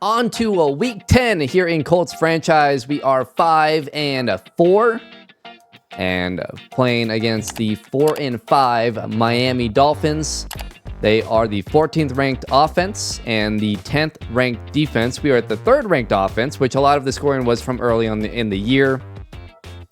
On to a week 10 here in Colts franchise. We are 5-4 and playing against the 4-5 Miami Dolphins. They are the 14th ranked offense and the 10th ranked defense. We are at the 3rd ranked offense, which a lot of the scoring was from early on in the year,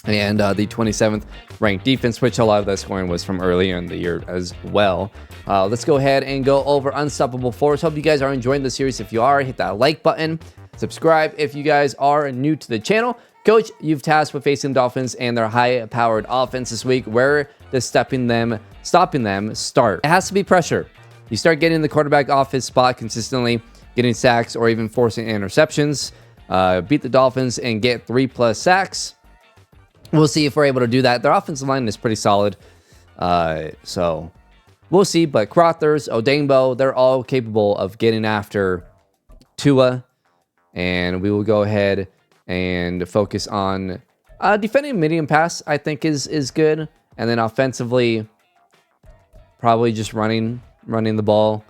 and the 27th ranked defense, which a lot of that scoring was from earlier in the year as well. Let's go ahead and go over Unstoppable Force. Hope you guys are enjoying the series. If you are, hit that like button. Subscribe if you guys are new to the channel. Coach, you've tasked with facing the Dolphins and their high-powered offense this week. Where does stopping them start? It has to be pressure. You start getting the quarterback off his spot consistently, getting sacks, or even forcing interceptions. Beat the Dolphins and get 3+ sacks. We'll see if we're able to do that. Their offensive line is pretty solid. So we'll see. But Crothers, Odengbo, they're all capable of getting after Tua. And we will go ahead and focus on defending medium pass, I think is good. And then offensively, probably just running the ball.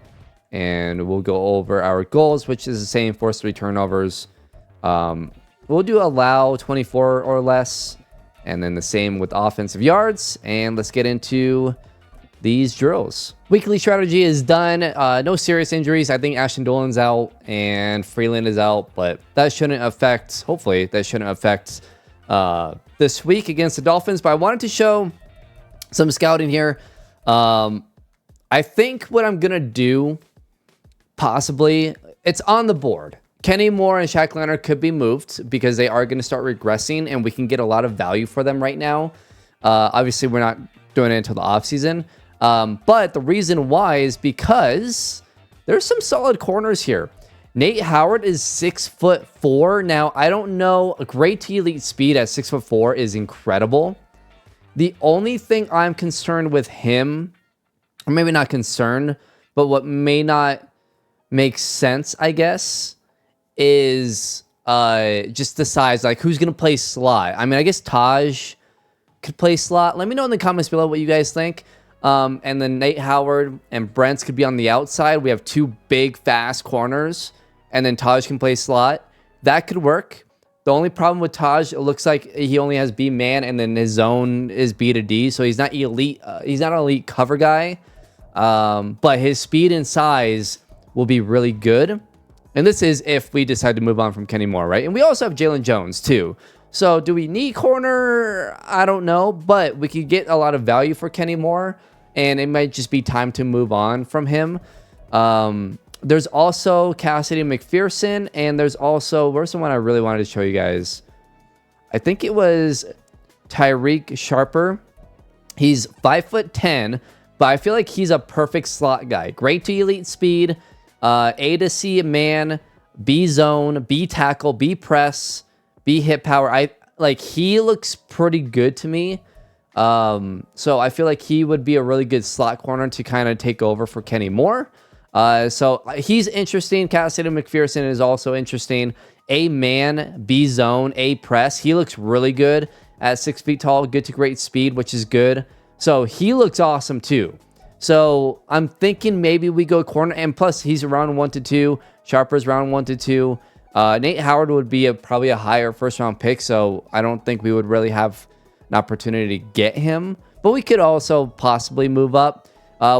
And we'll go over our goals, which is the same, force 3 turnovers. We'll do allow 24 or less. And then the same with offensive yards. And let's get into these drills. Weekly strategy is done. No serious injuries. I think Ashton Dolan's out and Freeland is out, but that shouldn't affect, hopefully, that shouldn't affect this week against the Dolphins. But I wanted to show some scouting here. I think what I'm going to do, possibly, it's on the board. Kenny Moore and Shaq Leonard could be moved because they are going to start regressing and we can get a lot of value for them right now. Obviously, we're not doing it until the offseason. But the reason why is because there's some solid corners here. Nate Howard is 6'4". Now, I don't know. Great to elite speed at 6'4" is incredible. The only thing I'm concerned with him, or maybe not concerned, but what may not make sense, I guess, is just the size. Like, who's going to play slot? I mean, I guess Taj could play slot. Let me know in the comments below what you guys think. And then Nate Howard and Brents could be on the outside. We have 2 big, fast corners. And then Taj can play slot. That could work. The only problem with Taj, it looks like he only has B-man, and then his zone is B to D. So he's not elite. He's not an elite cover guy. But his speed and size will be really good. And this is if we decide to move on from Kenny Moore, right? And we also have Jalen Jones, too. So do we need corner? I don't know. But we could get a lot of value for Kenny Moore. And it might just be time to move on from him. There's also Cassidy McPherson. And there's also, where's the one I really wanted to show you guys? I think it was Tyreek Sharper. He's 5'10", but I feel like he's a perfect slot guy. Great to elite speed. A to C man, B zone, B tackle, B press, B hit power. He looks pretty good to me. So I feel like he would be a really good slot corner to kind of take over for Kenny Moore. So he's interesting. Cassidy McPherson is also interesting. A man, B zone, A press. He looks really good at 6 feet tall. Good to great speed, which is good. So he looks awesome too. So I'm thinking maybe we go corner, and plus he's around 1 to 2. Sharper's around 1 to 2. Nate Howard would be probably a higher first-round pick, so I don't think we would really have an opportunity to get him. But we could also possibly move up.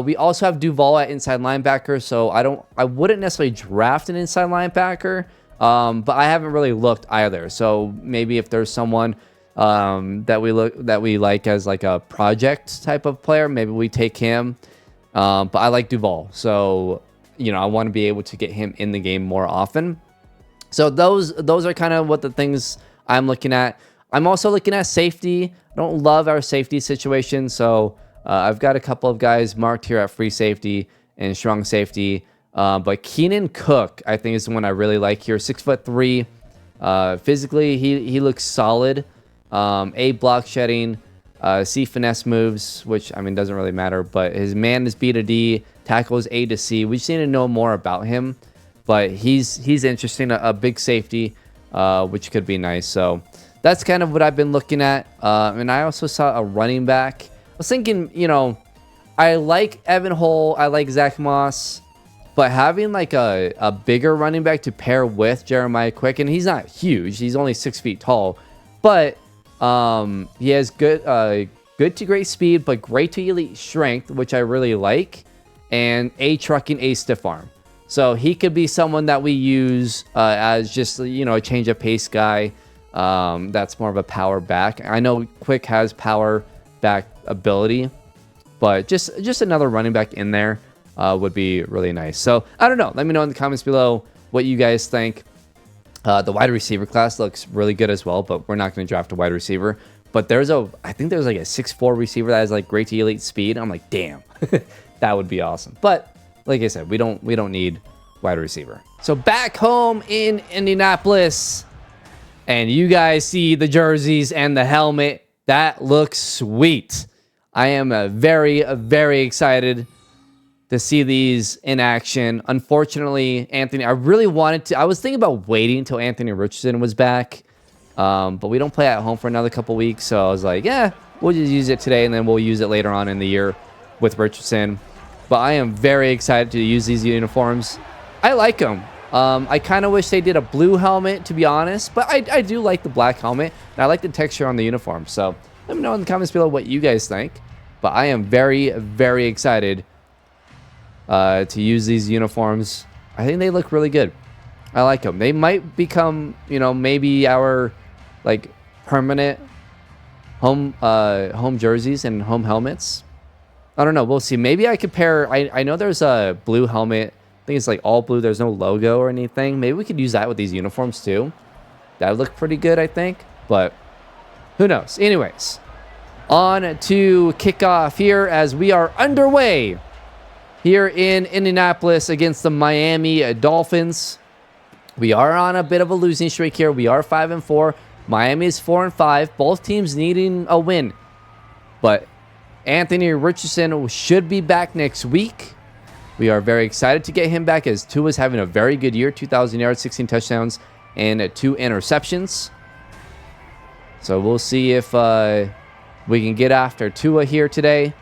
We also have Duval at inside linebacker, so I wouldn't necessarily draft an inside linebacker, but I haven't really looked either. So maybe if there's someone that we like as like a project type of player, maybe we take him. But I like Duval, so I want to be able to get him in the game more often. So those are kind of what the things I'm looking at. I'm also looking at safety. I don't love our safety situation, so I've got a couple of guys marked here at free safety and strong safety. But Keenan Cook, I think, is the one I really like here. 6'3". Physically, he looks solid. A block shedding, C finesse moves, which I mean doesn't really matter, but his man is B to D, tackle is A to C. We just need to know more about him, but he's interesting, a big safety, which could be nice. So that's kind of what I've been looking at. And I also saw a running back. I was thinking, I like Evan Hull, I like Zach Moss. But having like a bigger running back to pair with Jeremiah Quick, and he's not huge. He's only 6 feet tall. But he has good to great speed, but great to elite strength, which I really like. And a trucking, a stiff arm. So he could be someone that we use as just, a change of pace guy. That's more of a power back. I know Quick has power back ability, but just another running back in there would be really nice. So I don't know. Let me know in the comments below what you guys think. The wide receiver class looks really good as well, but we're not going to draft a wide receiver. But I think there's like a 6'4" receiver that has like great to elite speed. I'm like, damn, that would be awesome. But like I said, we don't need wide receiver. So back home in Indianapolis, and you guys see the jerseys and the helmet. That looks sweet. I am very, very excited to see these in action. Unfortunately, Anthony, I was thinking about waiting until Anthony Richardson was back. But we don't play at home for another couple weeks. So I was like, yeah, we'll just use it today and then we'll use it later on in the year with Richardson. But I am very excited to use these uniforms. I like them. I kind of wish they did a blue helmet, to be honest. But I do like the black helmet. And I like the texture on the uniform. So let me know in the comments below what you guys think. But I am very, very excited to use these uniforms. I think they look really good. I like them. They might become, maybe our like permanent home jerseys and home helmets. I don't know. We'll see. Maybe I could pair. I know there's a blue helmet. I think it's like all blue. There's no logo or anything. Maybe we could use that with these uniforms too. That would look pretty good, I think. But who knows? Anyways, on to kickoff here as we are underway here in Indianapolis against the Miami Dolphins. We are on a bit of a losing streak here. We are 5-4. Miami is 4-5. Both teams needing a win. But Anthony Richardson should be back next week. We are very excited to get him back as Tua's having a very good year. 2,000 yards, 16 touchdowns, and 2 interceptions. So we'll see if we can get after Tua here today.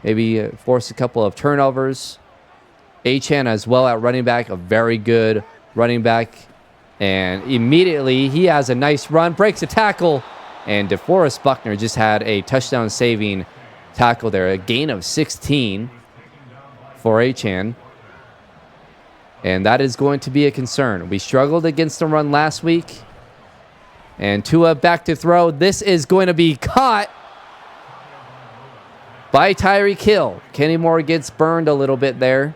Maybe force a couple of turnovers. Achane as well at running back. A very good running back. And immediately he has a nice run. Breaks a tackle. And DeForest Buckner just had a touchdown saving tackle there. A gain of 16 for Achane. And that is going to be a concern. We struggled against the run last week. And Tua back to throw. This is going to be caught by Tyreek Hill. Kenny Moore gets burned a little bit there.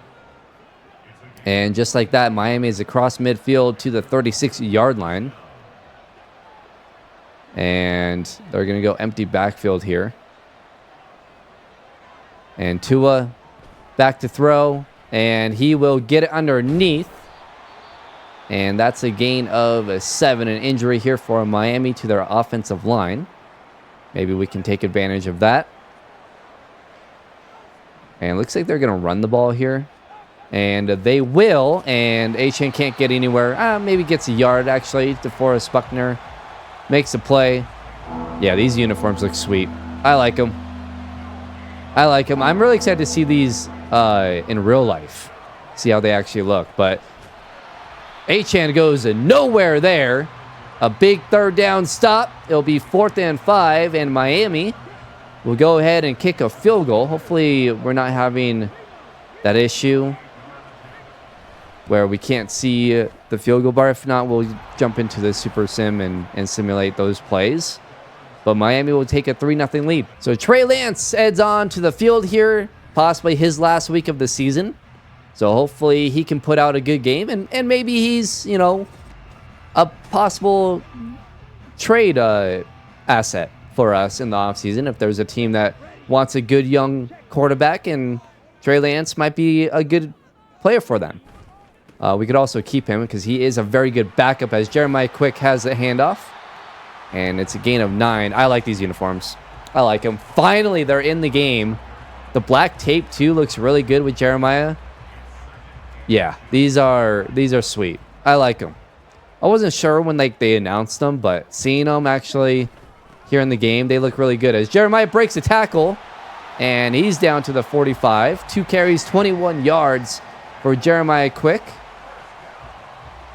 And just like that, Miami is across midfield to the 36-yard line. And they're going to go empty backfield here. And Tua back to throw. And he will get it underneath. And that's a gain of 7. An injury here for Miami to their offensive line. Maybe we can take advantage of that. And it looks like they're going to run the ball here. And they will. And Achane can't get anywhere. Maybe gets a yard, actually. DeForest Buckner makes a play. Yeah, these uniforms look sweet. I like them. I like them. I'm really excited to see these in real life. See how they actually look. But Achane goes nowhere there. A big third down stop. It'll be 4th and 5. And Miami will go ahead and kick a field goal. Hopefully we're not having that issue where we can't see the field goal bar. If not, we'll jump into the Super Sim and simulate those plays. But Miami will take a 3-0 lead. So Trey Lance heads on to the field here. Possibly his last week of the season. So hopefully he can put out a good game. And maybe he's, a possible trade asset for us in the offseason. If there's a team that wants a good young quarterback, and Trey Lance might be a good player for them. We could also keep him because he is a very good backup as Jeremiah Quick has a handoff. And it's a gain of 9. I like these uniforms. I like them. Finally, they're in the game. The black tape, too, looks really good with Jeremiah. Yeah, these are sweet. I like them. I wasn't sure when they announced them, but seeing them actually here in the game, they look really good. As Jeremiah breaks a tackle, and he's down to the 45. 2 carries, 21 yards for Jeremiah Quick.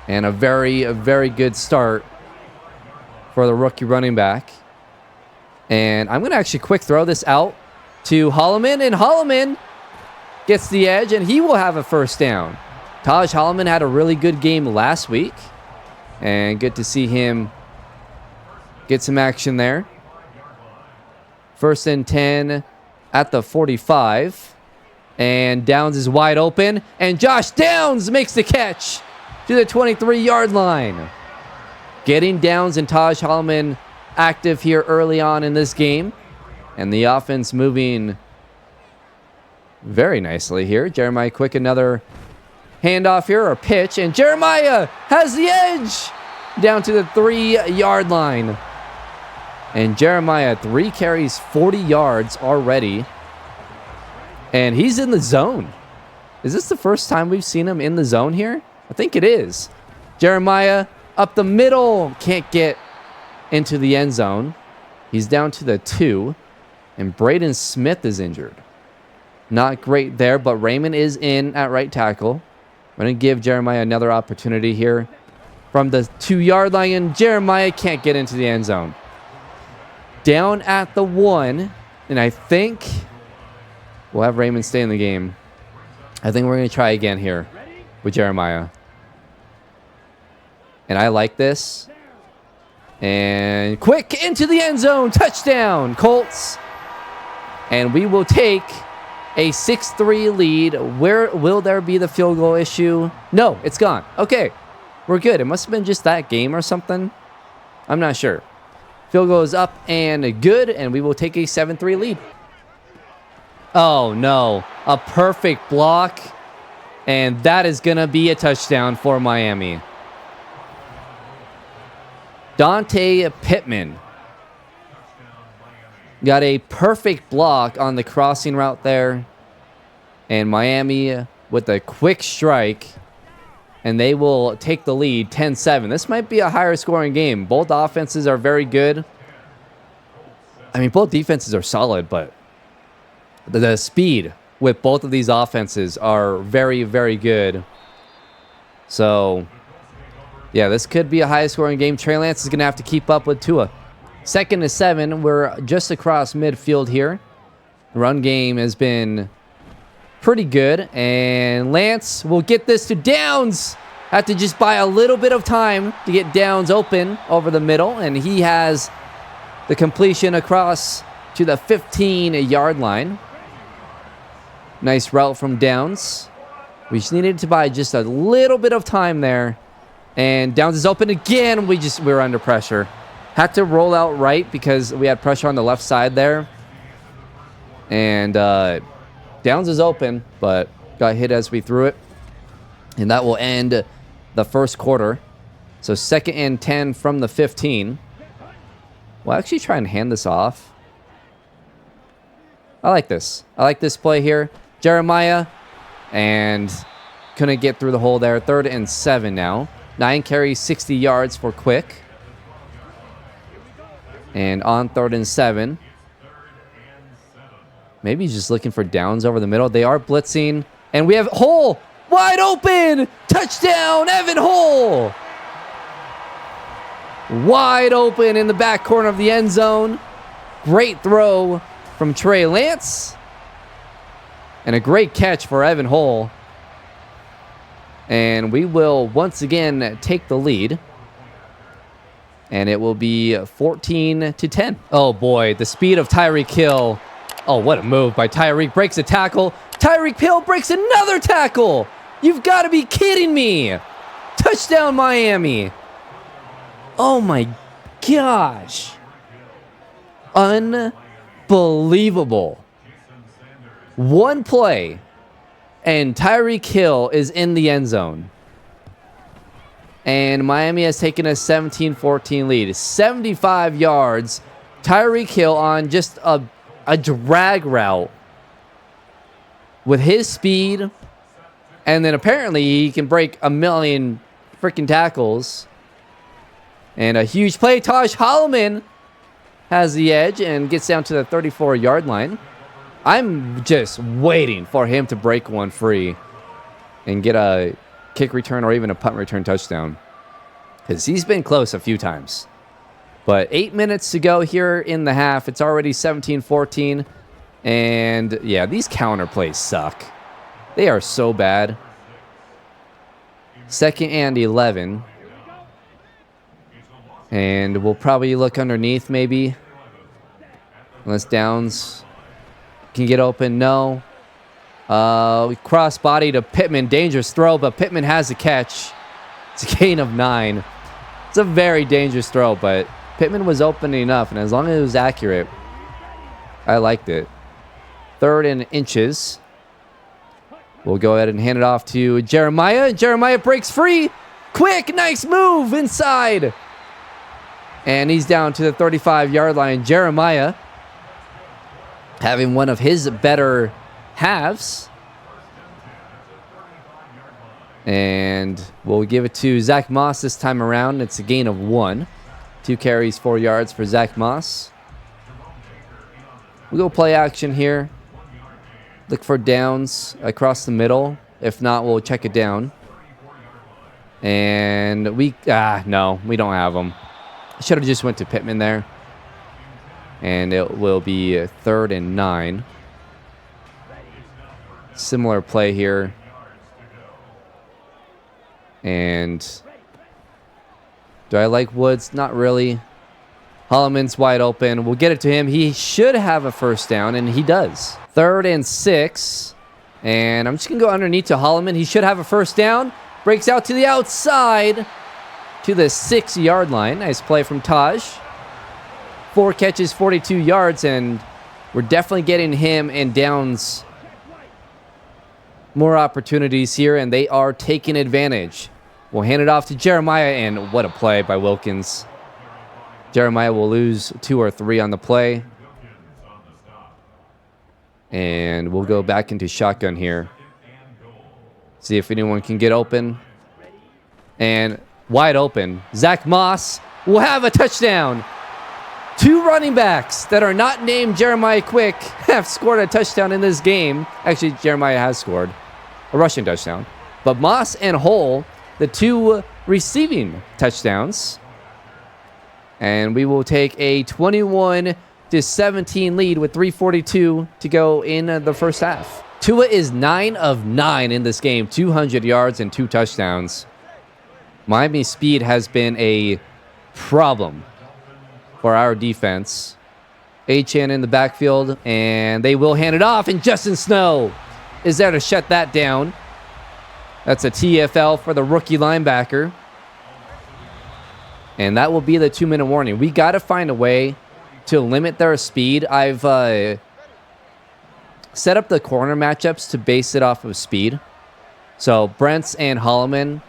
And a very, very good start for the rookie running back. And I'm going to actually quick throw this out to Holloman. And Holloman gets the edge, and he will have a first down. Taj Holloman had a really good game last week. And good to see him get some action there. 1st and 10 at the 45. And Downs is wide open. And Josh Downs makes the catch to the 23-yard line. Getting Downs and Taj Holloman active here early on in this game. And the offense moving very nicely here. Jeremiah Quick, another handoff here, or pitch. And Jeremiah has the edge down to the 3-yard line. And Jeremiah, 3 carries, 40 yards already. And he's in the zone. Is this the first time we've seen him in the zone here? I think it is. Jeremiah up the middle. Can't get into the end zone. He's down to the 2. And Braden Smith is injured. Not great there, but Raymond is in at right tackle. I'm going to give Jeremiah another opportunity here from the 2-yard line. And Jeremiah can't get into the end zone. Down at the 1. And I think we'll have Raymond stay in the game. I think we're going to try again here with Jeremiah. And I like this. And Quick into the end zone. Touchdown, Colts. And we will take a 6-3 lead. Where will there be the field goal issue? No, it's gone. Okay, we're good. It must have been just that game or something. I'm not sure. Field goal is up and good, and we will take a 7-3 lead. Oh, no. A perfect block. And that is going to be a touchdown for Miami. Dante Pittman got a perfect block on the crossing route there. And Miami with a quick strike. And they will take the lead 10-7. This might be a higher scoring game. Both offenses are very good. I mean, both defenses are solid, but the speed with both of these offenses are very, very good. So, yeah, this could be a high scoring game. Trey Lance is going to have to keep up with Tua. 2nd and 7. We're just across midfield here. The run game has been pretty good. And Lance will get this to Downs. Have to just buy a little bit of time to get Downs open over the middle. And he has the completion across to the 15-yard line. Nice route from Downs. We just needed to buy just a little bit of time there. And Downs is open again. We were under pressure. Had to roll out right because we had pressure on the left side there. And Downs is open, but got hit as we threw it. And that will end the first quarter. So 2nd and 10 from the 15. We'll actually try and hand this off. I like this. I like this play here. Jeremiah. And couldn't get through the hole there. 3rd and 7 now. 9 carries, 60 yards for Quick. And on 3rd and 7. Maybe he's just looking for Downs over the middle. They are blitzing. And we have Hole wide open. Touchdown, Evan Hole. Wide open in the back corner of the end zone. Great throw from Trey Lance. And a great catch for Evan Hole. And we will once again take the lead. And it will be 14-10. Oh boy, the speed of Tyreek Hill. Oh, what a move by Tyreek. Breaks a tackle. Tyreek Hill breaks another tackle. You've got to be kidding me. Touchdown, Miami. Oh my gosh. Unbelievable. One play, and Tyreek Hill is in the end zone. And Miami has taken a 17-14 lead. 75 yards. Tyreek Hill on just a drag route with his speed. And then apparently he can break a million freaking tackles. And a huge play. Taj Holloman has the edge and gets down to the 34-yard line. I'm just waiting for him to break one free. and get a kick return or even a punt return touchdown. Because he's been close a few times. But 8 minutes to go here in the half. It's already 17-14. And yeah, these counter plays suck. They are so bad. 2nd and 11. And we'll probably look underneath maybe. Unless Downs can get open. No. Cross body to Pittman. Dangerous throw, but Pittman has the catch. It's a gain of 9. It's a very dangerous throw, but Pittman was open enough, and as long as it was accurate, I liked it. 3rd and inches. We'll go ahead and hand it off to Jeremiah. Jeremiah breaks free. Quick, nice move inside. And he's down to the 35-yard line. Jeremiah having one of his better halves. And we'll give it to Zach Moss this time around. It's a gain of 1. 2 carries, 4 yards for Zach Moss. We'll go play action here. Look for Downs across the middle. If not, we'll check it down. And no, we don't have him. Should have just went to Pittman there. And it will be 3rd and 9. Similar play here. And do I like Woods? Not really. Holloman's wide open. We'll get it to him. He should have a first down, and he does. 3rd and 6. And I'm just going to go underneath to Holloman. He should have a first down. Breaks out to the outside to the 6-yard line. Nice play from Taj. 4 catches, 42 yards, and we're definitely getting him and Downs more opportunities here, and they are taking advantage. We'll hand it off to Jeremiah, and what a play by Wilkins. Jeremiah will lose 2 or 3 on the play. And we'll go back into shotgun here. See if anyone can get open. And wide open. Zach Moss will have a touchdown. 2 running backs that are not named Jeremiah Quick have scored a touchdown in this game. Actually, Jeremiah has scored a rushing touchdown. But Moss and Hole, the 2 receiving touchdowns. And we will take a 21-17 lead with 3:42 to go in the first half. Tua is 9 of 9 in this game, 200 yards and 2 touchdowns. Miami's speed has been a problem for our defense. Achane in the backfield, and they will hand it off, and Justin Snow is there to shut that down. That's a TFL for the rookie linebacker. And that will be the 2-minute warning. We got to find a way to limit their speed. I've set up the corner matchups to base it off of speed. So Brents and Holloman,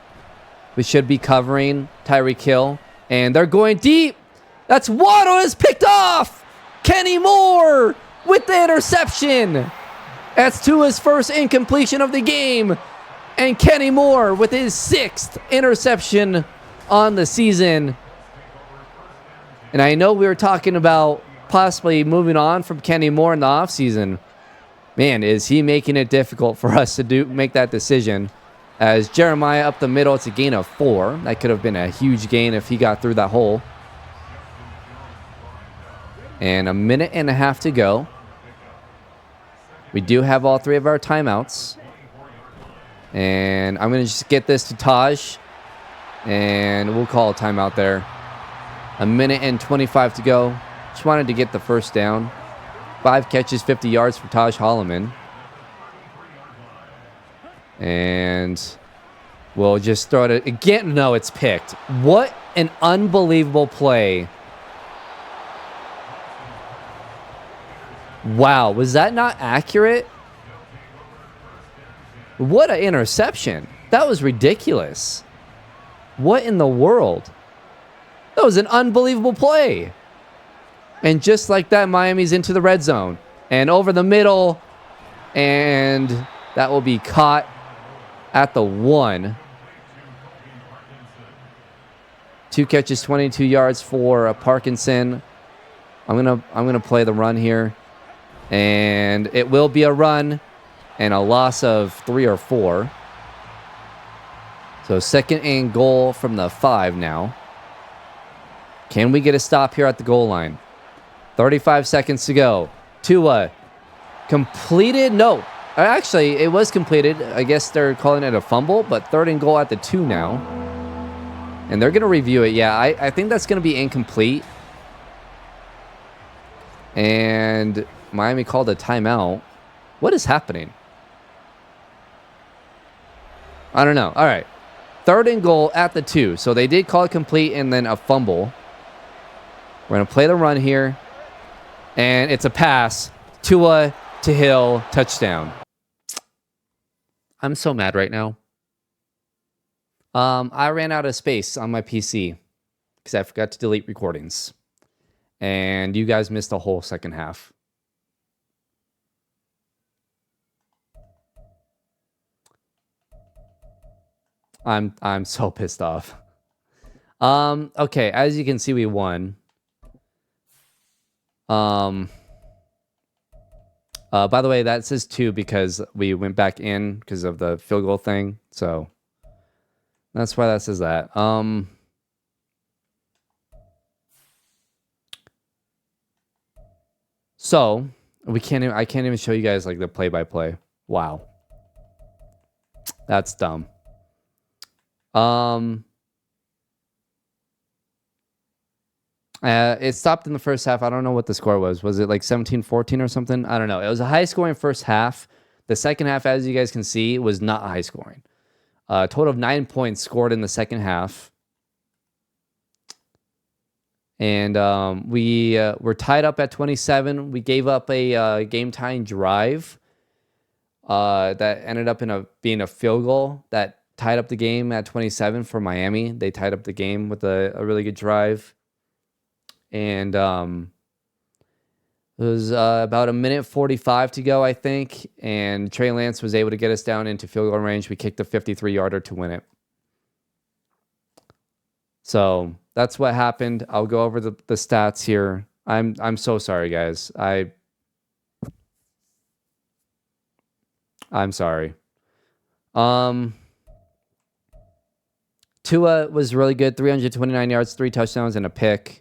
we should be covering Tyreek Hill. And they're going deep. That's Waddle is picked off. Kenny Moore with the interception. That's Tua's first incompletion of the game. And Kenny Moore with his 6th interception on the season. And I know we were talking about possibly moving on from Kenny Moore in the offseason. Man, is he making it difficult for us to make that decision. As Jeremiah up the middle, it's a gain of 4. That could have been a huge gain if he got through that hole. And a minute and a half to go. We do have all 3 of our timeouts. And I'm going to just get this to Taj. And we'll call a timeout there. A minute and 25 to go. Just wanted to get the first down. 5 catches, 50 yards for Taj Holloman. And we'll just throw it again. No, it's picked. What an unbelievable play. Wow, was that not accurate? What an interception. That was ridiculous. What in the world? That was an unbelievable play. And just like that, Miami's into the red zone. And over the middle. And that will be caught at the 1. 2 catches, 22 yards for Parkinson. I'm gonna play the run here. And it will be a run. And a loss of 3 or 4. So 2nd and goal from the 5 now. Can we get a stop here at the goal line? 35 seconds to go. Tua completed. No, actually, it was completed. I guess they're calling it a fumble, but 3rd and goal at the 2 now. And they're going to review it. Yeah, I think that's going to be incomplete. And Miami called a timeout. What is happening? I don't know. All right. 3rd and goal at the 2. So they did call it complete and then a fumble. We're going to play the run here. And it's a pass. Tua to Hill. Touchdown. I'm so mad right now. I ran out of space on my PC because I forgot to delete recordings. And you guys missed the whole second half. I'm so pissed off. Okay, as you can see, we won. By the way, that says 2 because we went back in because of the field goal thing. So that's why that says that. So I can't even show you guys like the play-by-play. Wow. That's dumb. It stopped in the first half. I don't know what the score was. Was it like 17-14 or something? I don't know. It was a high-scoring first half. The second half, as you guys can see, was not high-scoring. A total of 9 points scored in the second half. And we were tied up at 27. We gave up a game-tying drive that ended up being a field goal that tied up the game at 27 for Miami. They tied up the game with a really good drive. And it was about 1:45 to go, I think. And Trey Lance was able to get us down into field goal range. We kicked a 53-yarder to win it. So that's what happened. I'll go over the stats here. I'm so sorry, guys. I'm sorry. Tua was really good. 329 yards, 3 touchdowns, and a pick.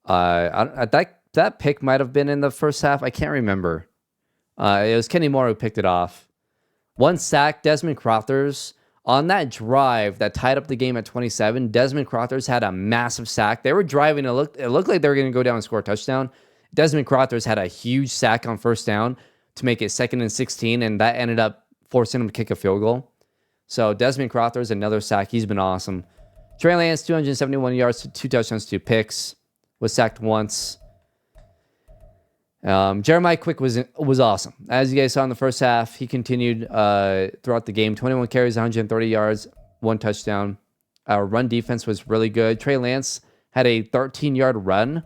That pick might have been in the first half. I can't remember. It was Kenny Moore who picked it off. 1 sack. Desmond Crothers on that drive that tied up the game at 27. Desmond Crothers had a massive sack. They were driving. It looked like they were going to go down and score a touchdown. Desmond Crothers had a huge sack on first down to make it 2nd and 16, and that ended up forcing him to kick a field goal. So Desmond Crothers, another sack. He's been awesome. Trey Lance, 271 yards, 2 touchdowns, 2 picks. Was sacked once. Jeremiah Quick was awesome. As you guys saw in the first half, he continued throughout the game. 21 carries, 130 yards, 1 touchdown. Our run defense was really good. Trey Lance had a 13-yard run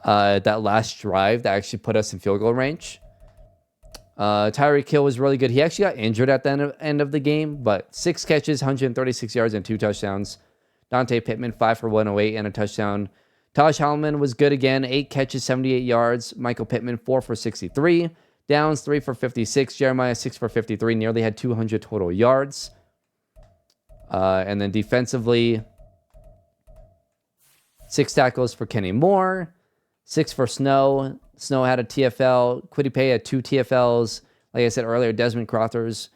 that last drive that actually put us in field goal range. Tyreek Hill was really good. He actually got injured at the end of the game, but 6 catches, 136 yards, and 2 touchdowns. Dante Pittman, 5 for 108 and a touchdown. Taj Hallman was good again. 8 catches, 78 yards. Michael Pittman, 4 for 63. Downs, 3 for 56. Jeremiah, 6 for 53. Nearly had 200 total yards. And then defensively, 6 tackles for Kenny Moore. 6 for Snow. Snow had a TFL. Kwity Paye had 2 TFLs. Like I said earlier, Desmond Crothers.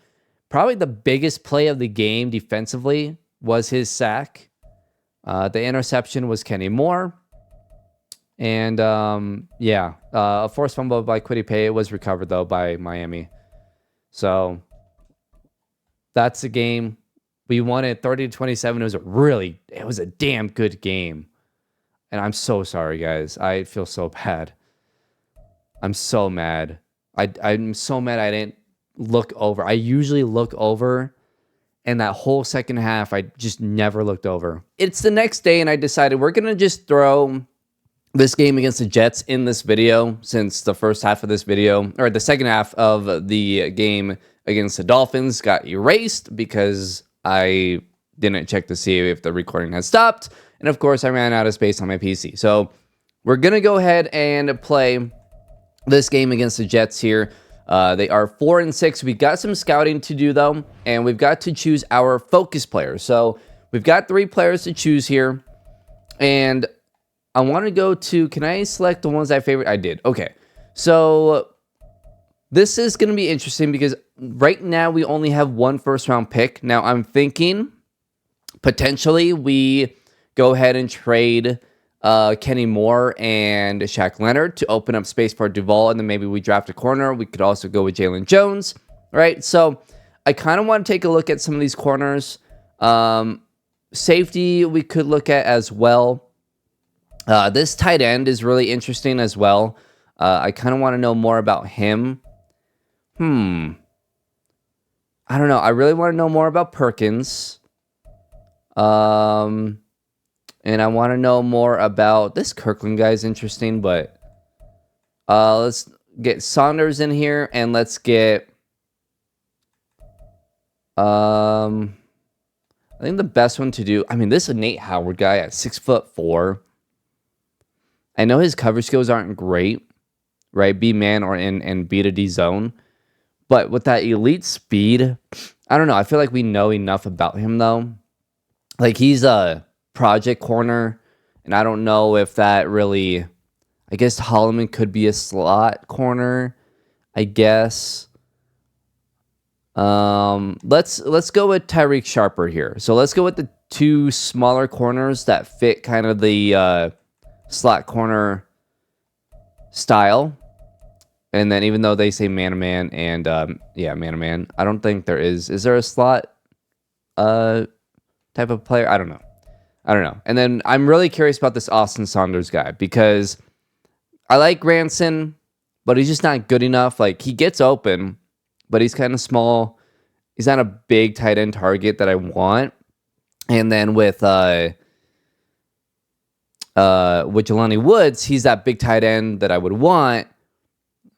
Probably the biggest play of the game defensively was his sack. The interception was Kenny Moore. And, a forced fumble by Kwity Paye was recovered, though, by Miami. So, that's the game. We won it 30-27. It was a damn good game. And I'm so sorry, guys. I feel so bad. I'm so mad. I'm so mad I didn't look over. I usually look over, and that whole second half, I just never looked over. It's the next day, and I decided we're going to just throw this game against the Jets in this video, since the first half of this video, or the second half of the game against the Dolphins got erased because I didn't check to see if the recording had stopped. And of course, I ran out of space on my PC. So we're going to go ahead and play this game against the Jets here. They are 4-6. We got some scouting to do though, and we've got to choose our focus players. So we've got 3 players to choose here, and I want to go to, can I select the ones I favorite? I did. Okay. So this is going to be interesting because right now we only have 1 first-round pick. Now I'm thinking potentially we go ahead and trade Kenny Moore and Shaq Leonard to open up space for Duval, and then maybe we draft a corner. We could also go with Jalen Jones, right? So I kind of want to take a look at some of these corners. Safety we could look at as well. This tight end is really interesting as well. I kind of want to know more about him. I don't know. I really want to know more about Perkins. And I want to know more about this Kirkland guy is interesting, but let's get Saunders in here, and let's get I think the best one to do, I mean, this is a Nate Howard guy at 6'4". I know his coverage skills aren't great, right? B man or in B to D zone. But with that elite speed, I don't know. I feel like we know enough about him, though. Like, he's a project corner, and I don't know if that really... I guess Holloman could be a slot corner, I guess. Let's go with Tyreek Sharper here. So let's go with the 2 smaller corners that fit kind of the slot corner style. And then even though they say man-to-man and, yeah, man-to-man, I don't think there is. Is there a slot type of player? I don't know. And then I'm really curious about this Austin Saunders guy because I like Granson, but he's just not good enough. Like, he gets open, but he's kind of small. He's not a big tight end target that I want. And then with Jelani Woods, he's that big tight end that I would want,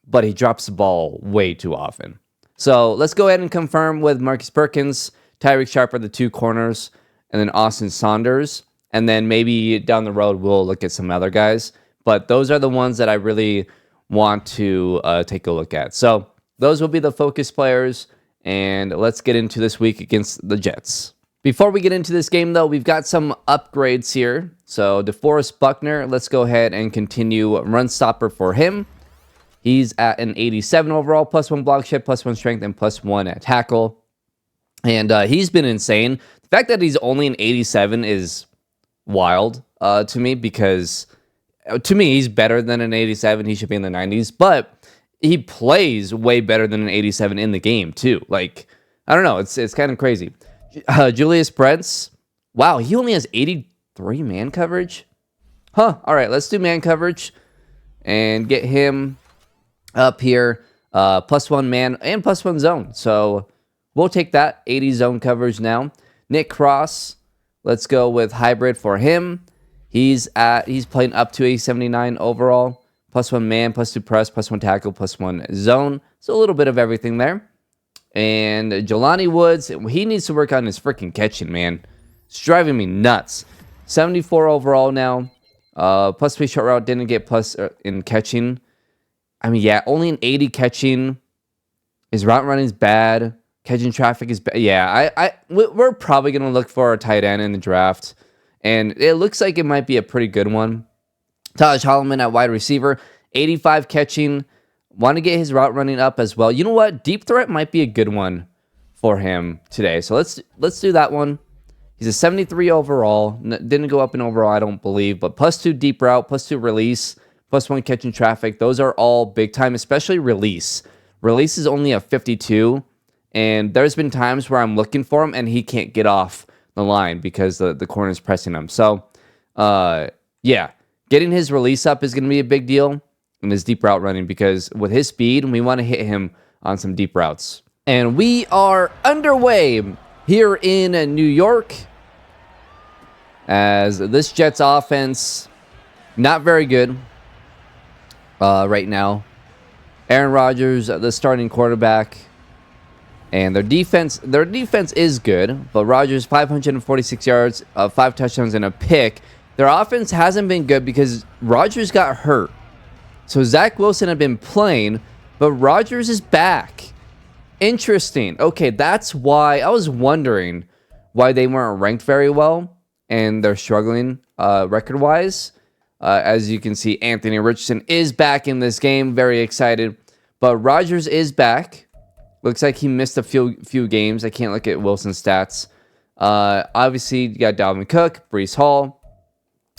but he drops the ball way too often. So let's go ahead and confirm with Marcus Perkins, Tyreek Sharper, the 2 corners, and then Austin Saunders. And then maybe down the road, we'll look at some other guys. But those are the ones that I really want to take a look at. So those will be the focus players. And let's get into this week against the Jets. Before we get into this game, though, we've got some upgrades here. So DeForest Buckner, let's go ahead and continue run stopper for him. He's at an 87 overall, +1 block shed, +1 strength, and +1 at tackle. And he's been insane. The fact that he's only an 87 is wild to me because, to me, he's better than an 87. He should be in the 90s. But he plays way better than an 87 in the game, too. Like, I don't know. It's kind of crazy. Julius Brents, wow, he only has 83 man coverage? Huh. All right, let's do man coverage and get him up here, +1 man and +1 zone. So we'll take that 80 zone coverage now. Nick Cross, let's go with hybrid for him. He's playing up to a 79 overall, +1 man, +2 press, +1 tackle, +1 zone. So a little bit of everything there. And Jelani Woods, he needs to work on his freaking catching, man. It's driving me nuts. 74 overall now. +3 short route, didn't get plus in catching. I mean, yeah, only an 80 catching. His route running is bad. Catching traffic is bad. Yeah, we're probably going to look for a tight end in the draft. And it looks like it might be a pretty good one. Taj Holloman at wide receiver. 85 catching. Want to get his route running up as well. You know what? Deep threat might be a good one for him today. So let's do that one. He's a 73 overall. Didn't go up in overall, I don't believe. But +2 deep route, +2 release, +1 catching traffic. Those are all big time, especially release. Release is only a 52. And there's been times where I'm looking for him and he can't get off the line because the corner's pressing him. So, yeah, getting his release up is going to be a big deal. And his deep route running, because with his speed, we want to hit him on some deep routes. And we are underway here in New York as this Jets offense, not very good right now. Aaron Rodgers, the starting quarterback, and their defense is good, but Rodgers 546 yards, 5 touchdowns, and a pick. Their offense hasn't been good because Rodgers got hurt. So Zach Wilson had been playing, But Rodgers is back. Interesting. Okay, that's why I was wondering why they weren't ranked very well and they're struggling record-wise. As you can see, Anthony Richardson is back in this game. Very excited. But Rodgers is back. Looks like he missed a few games. I can't look at Wilson's stats. Obviously, you got Dalvin Cook, Breece Hall,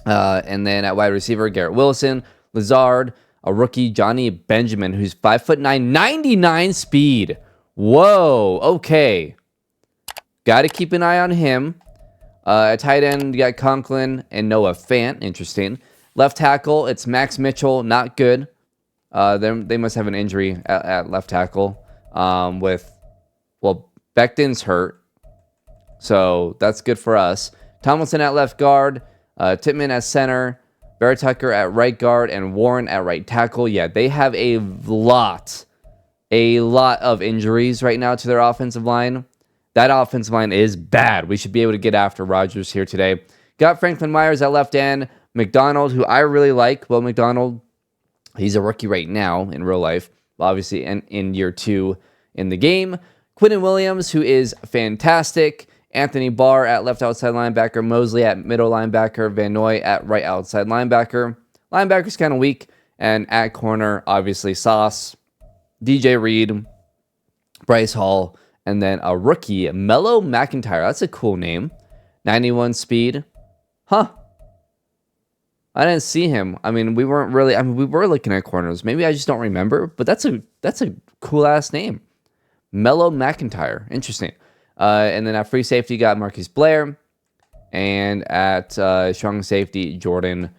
and then at wide receiver, Garrett Wilson, Lazard, a rookie, Johnny Benjamin, who's 5'9", 99 speed. Whoa, okay. Got to keep an eye on him. At tight end, you got Conklin and Noah Fant. Interesting. Left tackle, it's Max Mitchell. Not good. They must have an injury at left tackle. Becton's hurt. So that's good for us. Tomlinson at left guard. Tippmann at center. Barrett Tucker at right guard. And Warren at right tackle. Yeah, they have a lot of injuries right now to their offensive line. That offensive line is bad. We should be able to get after Rodgers here today. Got Franklin Myers at left end. McDonald, who I really like. Well, McDonald, he's a rookie right now in real life. Obviously, in year 2 in the game. Quinnen Williams, who is fantastic. Anthony Barr at left outside linebacker. Mosley at middle linebacker. Van Noy at right outside linebacker. Linebacker's kind of weak. And at corner, obviously, Sauce, DJ Reed, Bryce Hall, and then a rookie, Mello McIntyre. That's a cool name. 91 speed. Huh. I didn't see him. I mean, we were looking at corners. Maybe I just don't remember. But that's a cool ass name. Mello McIntyre. Interesting. And then at free safety, you got Marcus Blair. And at strong safety, Jordan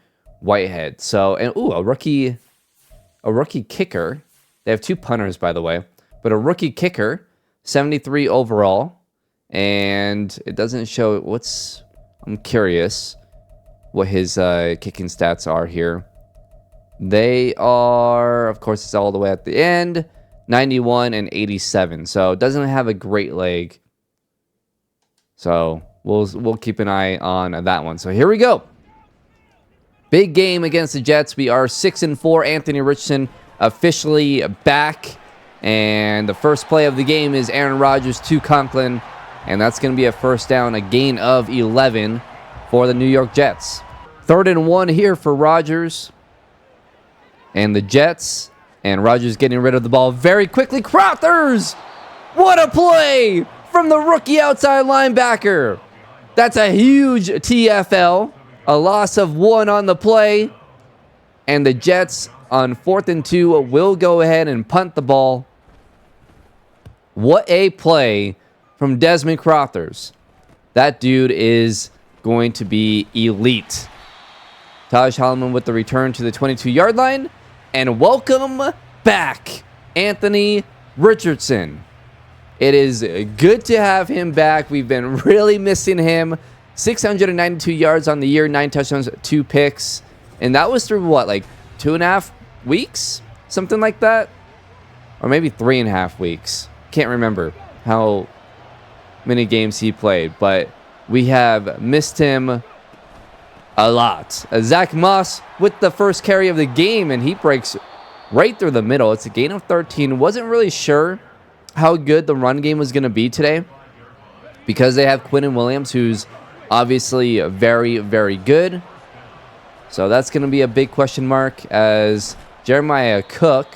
Whitehead. So, and a rookie kicker. They have 2 punters, by the way. But a rookie kicker, 73 overall. And it doesn't show I'm curious what his kicking stats are here. They are, of course, it's all the way at the end, 91 and 87. So it doesn't have a great leg. So we'll keep an eye on that one. So here we go. Big game against the Jets. We are 6-4. Anthony Richardson officially back. And the first play of the game is Aaron Rodgers to Conklin. And that's going to be a first down, a gain of 11 for the New York Jets. 3rd and 1 here for Rodgers and the Jets. And Rodgers getting rid of the ball very quickly. Crothers! What a play from the rookie outside linebacker. That's a huge TFL. A loss of 1 on the play. And the Jets on 4th and 2 will go ahead and punt the ball. What a play from Desmond Crothers. That dude is going to be elite. Taj Holloman with the return to the 22-yard line. And welcome back, Anthony Richardson. It is good to have him back. We've been really missing him. 692 yards on the year, 9 touchdowns, 2 picks. And that was through what, like 2.5 weeks? Something like that? Or maybe 3.5 weeks. Can't remember how many games he played. But we have missed him a lot. Zach Moss with the first carry of the game, and he breaks right through the middle. It's a gain of 13. Wasn't really sure how good the run game was going to be today because they have Quinnen Williams, who's obviously very, very good. So that's going to be a big question mark as Jeremiah Quick,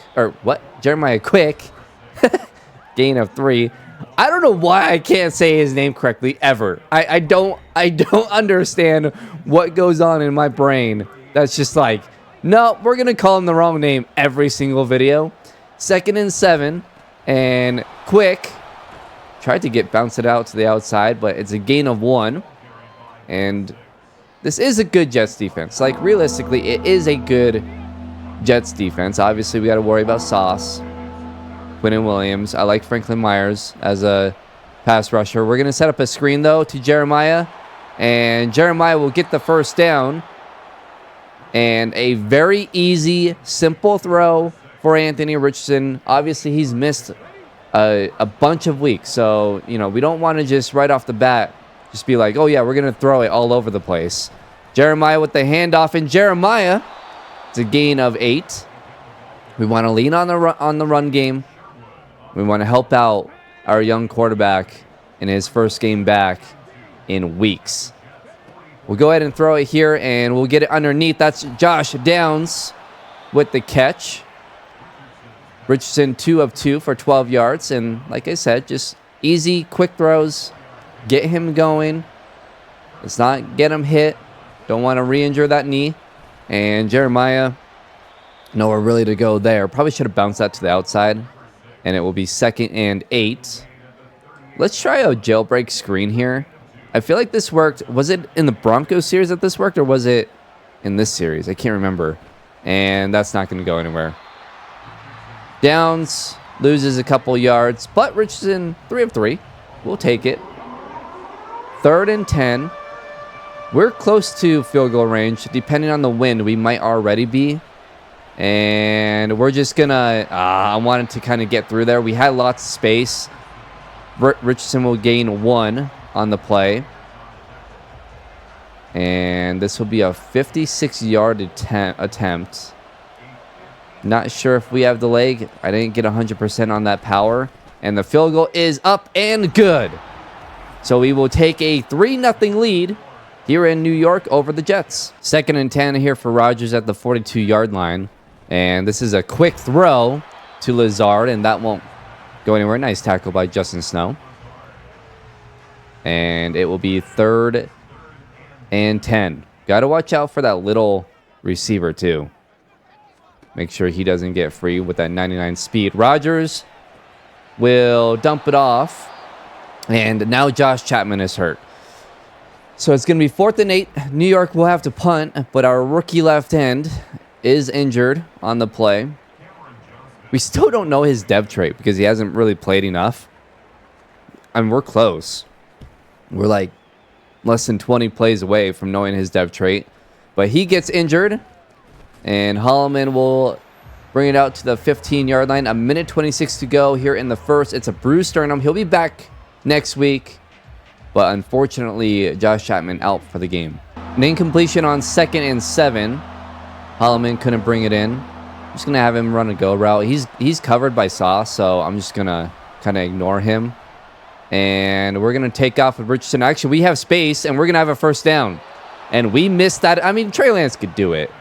gain of 3. I don't know why I can't say his name correctly ever. I don't understand what goes on in my brain. That's just like, no, we're going to call him the wrong name every single video. 2nd and 7. And Quick tried to bounce it out to the outside, but it's a gain of 1. And this is a good Jets defense. Like, realistically, it is a good Jets defense. Obviously, we got to worry about Sauce, Quinnen Williams. I like Franklin Myers as a pass rusher. We're going to set up a screen, though, to Jeremiah. And Jeremiah will get the first down. And a very easy, simple throw for Anthony Richardson. Obviously, he's missed a bunch of weeks. So, we don't want to just right off the bat just be like, oh, yeah, we're going to throw it all over the place. Jeremiah with the handoff. And Jeremiah, it's a gain of 8. We want to lean on the run game. We want to help out our young quarterback in his first game back in weeks. We'll go ahead and throw it here, and we'll get it underneath. That's Josh Downs with the catch. Richardson 2 of 2 for 12 yards. And like I said, just easy, quick throws. Get him going. Let's not get him hit. Don't want to re-injure that knee. And Jeremiah, nowhere really to go there. Probably should have bounced that to the outside. And it will be 2nd and 8. Let's try a jailbreak screen here. I feel like this worked. Was it in the Broncos series that this worked, or was it in this series? I can't remember. And that's not going to go anywhere. Downs loses a couple yards, but Richardson 3 of 3. We'll take it. 3rd and 10. We're close to field goal range. Depending on the wind, we might already be. And we're just going to... I wanted to kind of get through there. We had lots of space. Richardson will gain 1 on the play. And this will be a 56-yard attempt. Not sure if we have the leg. I didn't get 100% on that power. And the field goal is up and good. So we will take a 3-0 lead here in New York over the Jets. 2nd and 10 here for Rodgers at the 42-yard line. And this is a quick throw to Lazard, and that won't go anywhere. Nice tackle by Justin Snow. And it will be 3rd and 10. Got to watch out for that little receiver, too. Make sure he doesn't get free with that 99 speed. Rodgers will dump it off. And now Josh Chapman is hurt. So it's going to be 4th and 8. New York will have to punt, but our rookie left end is injured on the play. We still don't know his dev trait because he hasn't really played enough. I mean, we're close. We're like less than 20 plays away from knowing his dev trait. But he gets injured, and Holloman will bring it out to the 15-yard line. 1:26 to go here in the first. It's a bruised sternum. He'll be back next week. But unfortunately, Josh Chapman out for the game. An incompletion on 2nd and 7. Holloman couldn't bring it in. I'm just going to have him run a go route. He's covered by Sauce, so I'm just going to kind of ignore him. And we're going to take off with Richardson. Actually, we have space, and we're going to have a first down. And we missed that. I mean, Trey Lance could do it.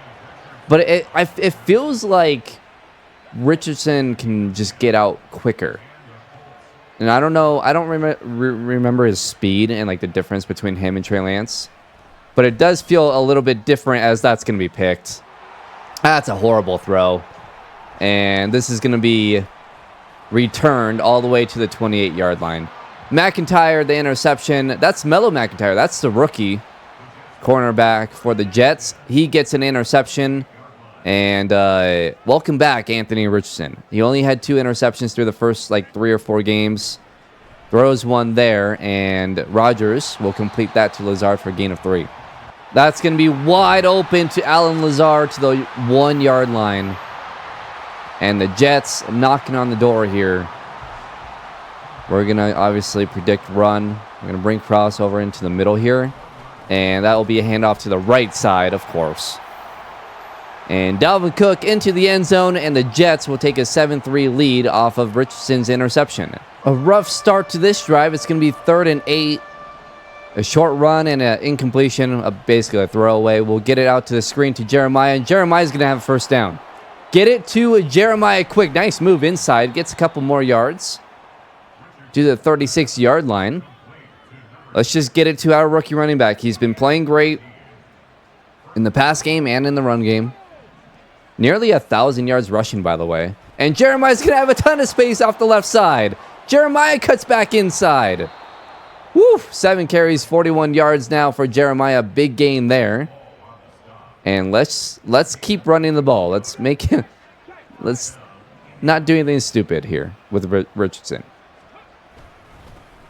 But it feels like Richardson can just get out quicker. And I don't know. I don't remember his speed and like the difference between him and Trey Lance. But it does feel a little bit different as that's going to be picked. That's a horrible throw. And this is going to be returned all the way to the 28-yard line. McIntyre, the interception. That's Melo McIntyre. That's the rookie cornerback for the Jets. He gets an interception. And welcome back, Anthony Richardson. He only had 2 interceptions through the first 3 or 4 games. Throws 1 there, and Rodgers will complete that to Lazard for a gain of 3. That's going to be wide open to Alan Lazard to the 1-yard line. And the Jets knocking on the door here. We're going to obviously predict run. We're going to bring crossover into the middle here. And that will be a handoff to the right side, of course. And Dalvin Cook into the end zone, and the Jets will take a 7-3 lead off of Richardson's interception. A rough start to this drive. It's going to be 3rd and 8. A short run and an incompletion, basically a throwaway. We'll get it out to the screen to Jeremiah, and Jeremiah's going to have a first down. Get it to Jeremiah quick. Nice move inside. Gets a couple more yards to the 36-yard line. Let's just get it to our rookie running back. He's been playing great in the pass game and in the run game. Nearly 1,000 yards rushing, by the way. And Jeremiah's going to have a ton of space off the left side. Jeremiah cuts back inside. Woo! 7 carries, 41 yards now for Jeremiah. Big gain there. And let's keep running the ball. Let's not do anything stupid here with Richardson.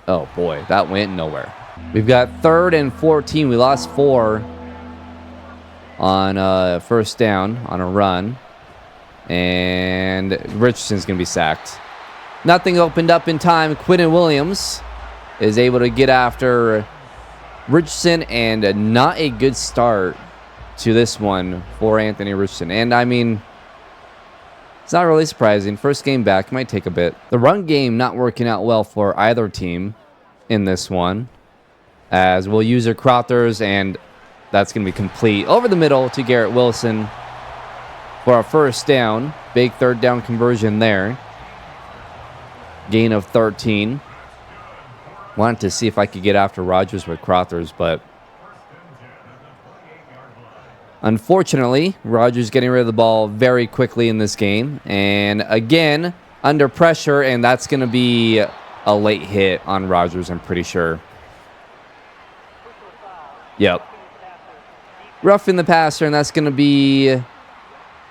Oh, boy. That went nowhere. We've got 3rd and 14. We lost 4 on first down on a run. And Richardson's going to be sacked. Nothing opened up in time. Quinnen Williams is able to get after Richardson, and not a good start to this one for Anthony Richardson. And I mean, It's not really surprising. First game back, might take a bit. The run game not working out well for either team in this one, as we'll use our Crothers, and that's going to be complete over the middle to Garrett Wilson for our first down. Big third down conversion there. Gain of 13. Wanted to see if I could get after Rodgers with Crothers, but unfortunately, Rodgers getting rid of the ball very quickly in this game. And again, under pressure, and that's going to be a late hit on Rodgers, I'm pretty sure. Yep. Roughing the passer, and that's going to be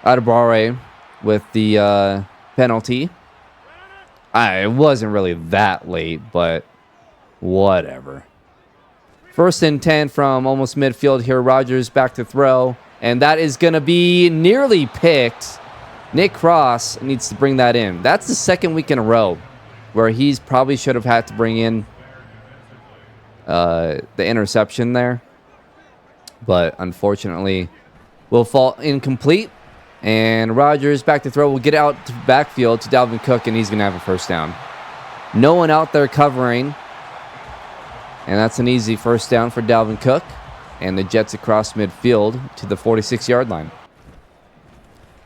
Adebawore with the penalty. It wasn't really that late, but whatever. First and 10 from almost midfield here. Rodgers back to throw, and that is going to be nearly picked. Nick Cross needs to bring that in. That's the second week in a row where he's probably should have had to bring in the interception there. But unfortunately, will fall incomplete. And Rodgers back to throw. Will get out to backfield to Dalvin Cook, and he's going to have a first down. No one out there covering. And that's an easy first down for Dalvin Cook. And the Jets across midfield to the 46-yard line.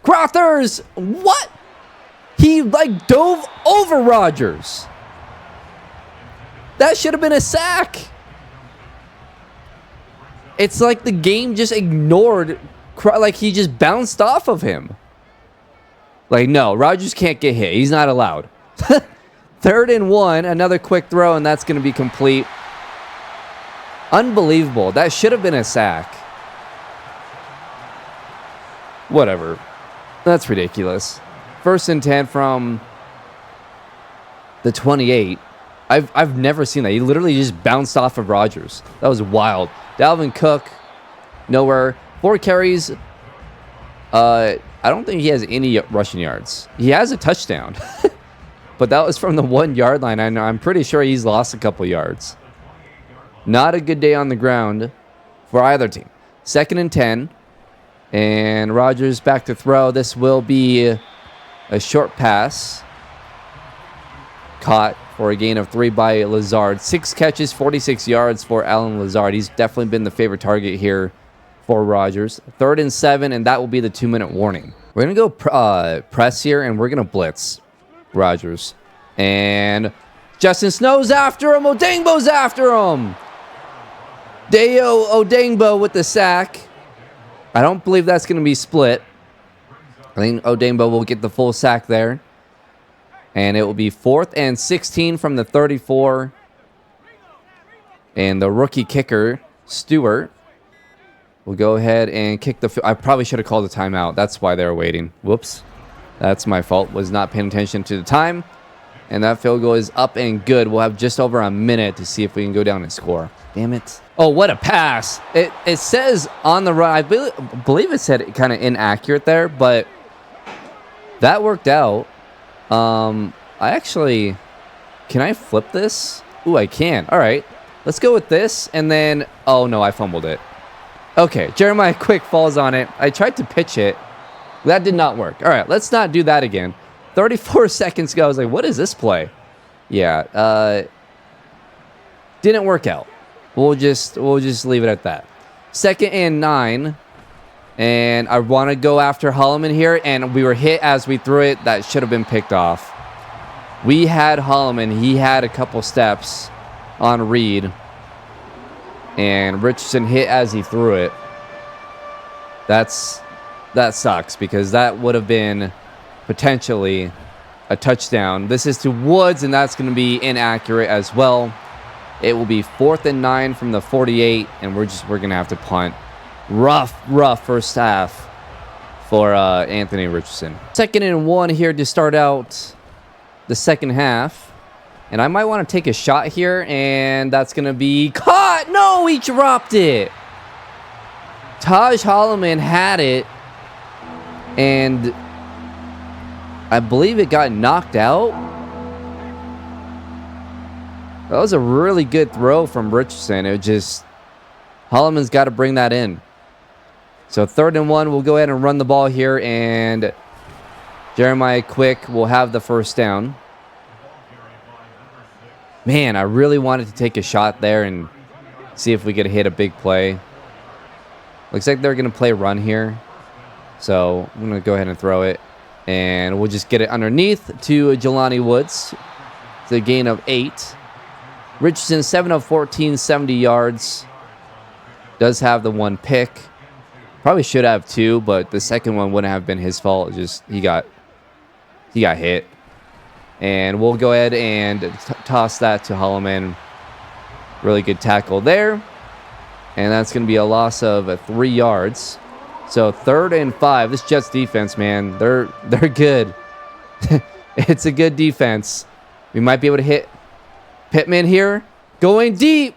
Crothers! What? He, dove over Rodgers. That should have been a sack. It's like the game just ignored, he just bounced off of him. No, Rodgers can't get hit. He's not allowed. 3rd and 1, another quick throw, and that's going to be complete. Unbelievable. That should have been a sack. Whatever. That's ridiculous. 1st and 10 from the 28. I've never seen that. He literally just bounced off of Rodgers. That was wild. Dalvin Cook, nowhere. 4 carries. I don't think he has any rushing yards. He has a touchdown. But that was from the 1-yard line. I'm pretty sure he's lost a couple yards. Not a good day on the ground for either team. 2nd and 10. And Rodgers back to throw. This will be a short pass. Caught for a gain of 3 by Lazard. 6 catches, 46 yards for Allen Lazard. He's definitely been the favorite target here for Rodgers. 3rd and 7, and that will be the 2-minute warning. We're going to go press here, and we're going to blitz Rodgers. And Justin Snow's after him. Odengbo's after him. Dayo Odengbo with the sack. I don't believe that's going to be split. I think Odengbo will get the full sack there. And it will be 4th and 16 from the 34. And the rookie kicker, Stewart, will go ahead and kick the field. I probably should have called a timeout. That's why they were waiting. Whoops. That's my fault. Was not paying attention to the time. And that field goal is up and good. We'll have just over a minute to see if we can go down and score. Damn it. Oh, what a pass. It says on the run. I believe it said kind of inaccurate there, but that worked out. Can I flip this? Ooh, I can. All right. Let's go with this. And then, oh no, I fumbled it. Okay, Jeremiah Quick falls on it. I tried to pitch it. That did not work. All right, let's not do that again. 34 seconds ago, I was like, what is this play? Yeah, didn't work out. We'll just leave it at that. 2nd and 9. And I want to go after Holloman here, and we were hit as we threw it. That should have been picked off. We had Holloman. He had a couple steps on Reed. And Richardson hit as he threw it. That sucks, because that would have been potentially a touchdown. This is to Woods, and that's going to be inaccurate as well. It will be 4th and 9 from the 48, and we're going to have to punt. Rough first half for Anthony Richardson. 2nd and 1 here to start out the second half. And I might want to take a shot here, and that's going to be caught. No, he dropped it. Taj Holloman had it, and I believe it got knocked out. That was a really good throw from Richardson. It just, Holloman's got to bring that in. So 3rd and 1, we'll go ahead and run the ball here, and Jeremiah Quick will have the first down. Man, I really wanted to take a shot there and see if we could hit a big play. Looks like they're going to play run here. So I'm going to go ahead and throw it. And we'll just get it underneath to Jelani Woods. It's a gain of 8. Richardson, 7 of 14, 70 yards. Does have the 1 pick. Probably should have 2, but the second one wouldn't have been his fault. Just he got hit. And we'll go ahead and toss that to Holloman. Really good tackle there. And that's going to be a loss of 3 yards. So 3rd and 5. This Jets defense, man, they're good. It's a good defense. We might be able to hit Pittman here. Going deep.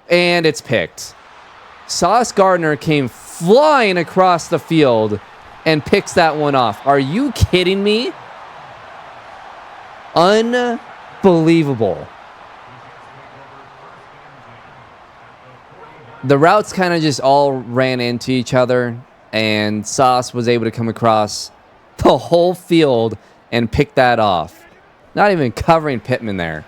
And it's picked. Sauce Gardner came flying across the field and picks that one off. Are you kidding me? Unbelievable. The routes kind of just all ran into each other, and Sauce was able to come across the whole field and pick that off. Not even covering Pittman there.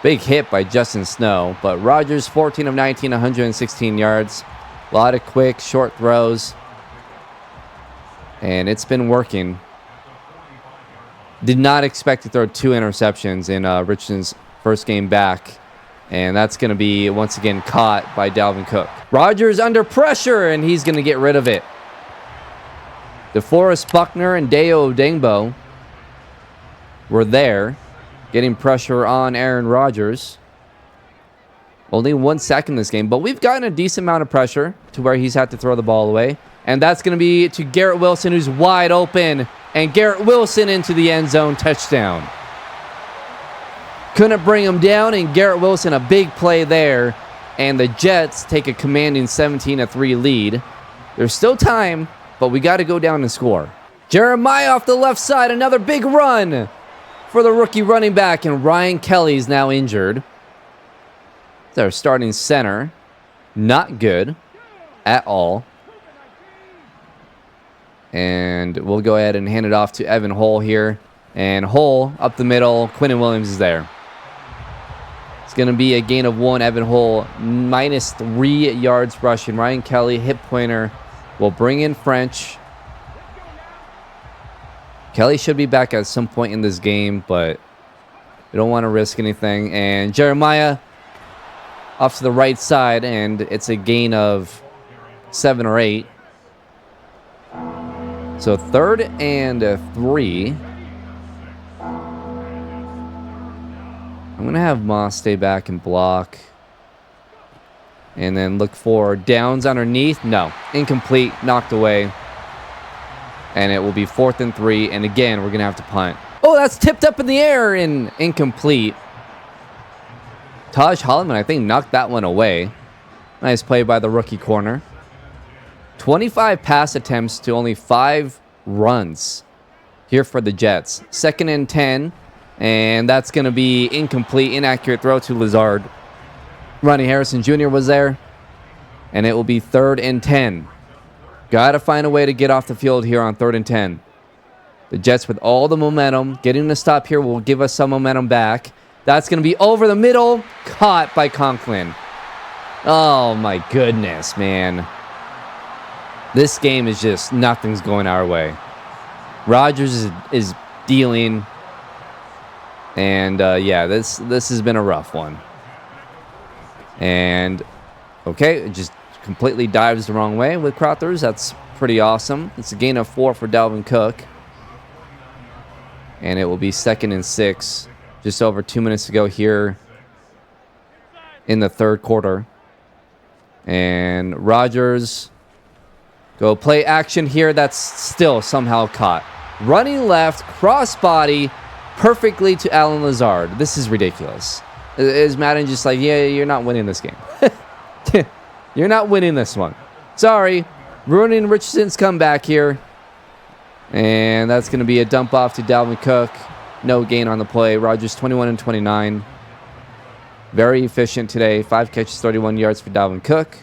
Big hit by Justin Snow, but Rodgers, 14 of 19, 116 yards. A lot of quick, short throws. And it's been working. Did not expect to throw 2 interceptions in Richardson's first game back. And that's going to be, once again, caught by Dalvin Cook. Rodgers under pressure, and he's going to get rid of it. DeForest Buckner and Deo Odengbo were there, getting pressure on Aaron Rodgers. Only 1 sack in this game, but we've gotten a decent amount of pressure to where he's had to throw the ball away. And that's going to be to Garrett Wilson, who's wide open. And Garrett Wilson into the end zone, touchdown. Couldn't bring him down, and Garrett Wilson, a big play there. And the Jets take a commanding 17-3 lead. There's still time, but we got to go down and score. Jeremiah off the left side, another big run for the rookie running back, and Ryan Kelly's now injured. It's our starting center. Not good at all. And we'll go ahead and hand it off to Evan Hull here. And Hull up the middle. Quinnen Williams is there. It's going to be a gain of 1. Evan Hull minus 3 yards rushing. Ryan Kelly, hip pointer, will bring in French. Kelly should be back at some point in this game, but we don't want to risk anything. And Jeremiah off to the right side, and it's a gain of 7 or 8. So 3rd and 3. I'm going to have Moss stay back and block. And then look for downs underneath. No, incomplete, knocked away. And it will be 4th and 3. And again, we're going to have to punt. Oh, that's tipped up in the air and incomplete. Taj Holloman, I think, knocked that one away. Nice play by the rookie corner. 25 pass attempts to only 5 runs here for the Jets. 2nd and 10. And that's going to be incomplete, inaccurate throw to Lazard. Ronnie Harrison Jr. was there. And it will be 3rd and 10. Got to find a way to get off the field here on 3rd and 10. The Jets with all the momentum. Getting the stop here will give us some momentum back. That's going to be over the middle. Caught by Conklin. Oh, my goodness, man. This game is just, nothing's going our way. Rodgers is dealing. And, yeah, this has been a rough one. And, okay, it just completely dives the wrong way with Crothers. That's pretty awesome. It's a gain of 4 for Dalvin Cook. And it will be 2nd and 6. Just over 2 minutes to go here in the 3rd quarter. And Rodgers, go play action here. That's still somehow caught. Running left, crossbody, perfectly to Alan Lazard. This is ridiculous. Is Madden just like, yeah, you're not winning this game. You're not winning this one. Sorry. Ruining Richardson's comeback here. And that's going to be a dump off to Dalvin Cook. No gain on the play. Rodgers 21 and 29. Very efficient today. 5 catches, 31 yards for Dalvin Cook.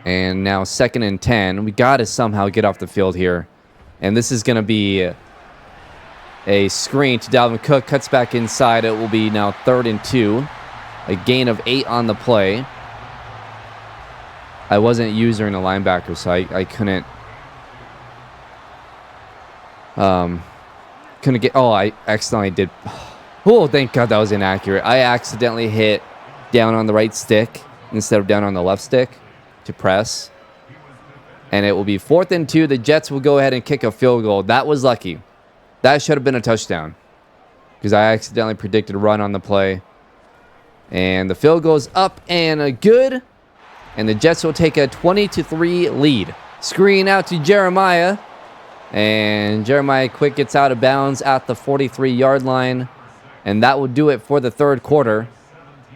And now 2nd and 10. We got to somehow get off the field here. And this is going to be a screen to Dalvin Cook. Cuts back inside. It will be now 3rd and 2. A gain of 8 on the play. I wasn't using a linebacker, so I couldn't... couldn't get... Oh, I accidentally did... Oh, thank God that was inaccurate. I accidentally hit down on the right stick instead of down on the left stick to press. And it will be 4th and 2. The Jets will go ahead and kick a field goal. That was lucky. That should have been a touchdown, because I accidentally predicted a run on the play. And the field goes up and good. And the Jets will take a 20-3 lead. Screen out to Jeremiah. And Jeremiah quick gets out of bounds at the 43-yard line. And that will do it for the 3rd quarter.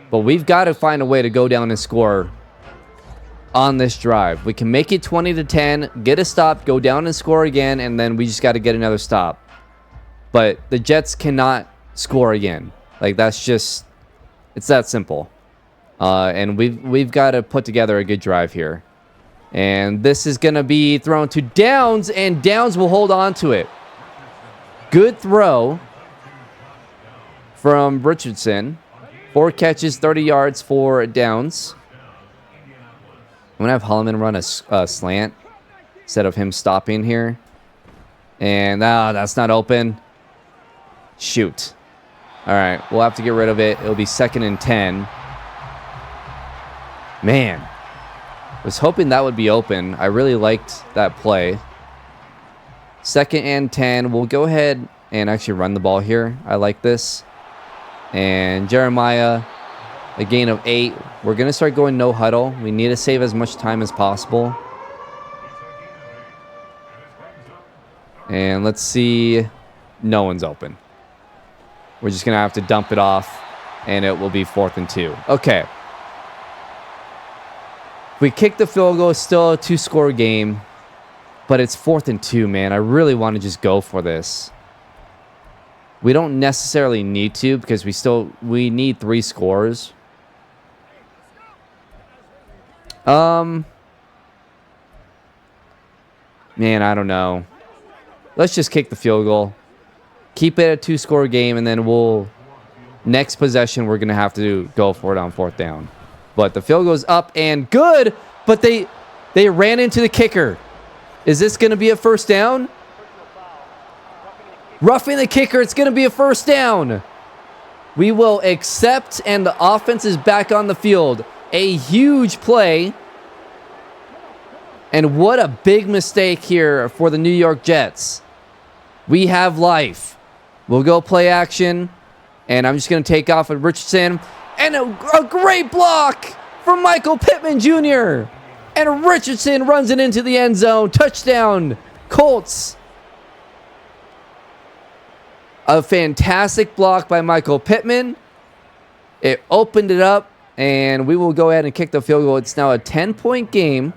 But we've got to find a way to go down and score on this drive. We can make it 20-10, get a stop, go down and score again, and then we just got to get another stop. But the Jets cannot score again. Like, that's just... It's that simple. And we've got to put together a good drive here. And this is going to be thrown to Downs, and Downs will hold on to it. Good throw from Richardson. 4 catches, 30 yards for Downs. I'm going to have Holloman run a slant instead of him stopping here. And that's not open. Shoot. All right, we'll have to get rid of it. It'll be 2nd and 10. Man, I was hoping that would be open. I really liked that play. 2nd and 10. We'll go ahead and actually run the ball here. I like this. And Jeremiah, a gain of 8. We're going to start going no huddle. We need to save as much time as possible. And let's see. No one's open. We're just going to have to dump it off, and it will be 4th and 2. Okay. If we kick the field goal, it's still a 2-score game, but it's 4th and 2, man. I really want to just go for this. We don't necessarily need to, because we need 3 scores. Man, I don't know. Let's just kick the field goal. Keep it a 2-score game, and then next possession, we're going to have to go for it on 4th down. But the field goes up and good, but they ran into the kicker. Is this going to be a 1st down? Roughing the kicker, it's going to be a 1st down. We will accept, and the offense is back on the field. A huge play. And what a big mistake here for the New York Jets. We have life. We'll go play action. And I'm just going to take off with Richardson. And a great block from Michael Pittman Jr. And Richardson runs it into the end zone. Touchdown, Colts. A fantastic block by Michael Pittman. It opened it up. And we will go ahead and kick the field goal. It's now a 10-point game.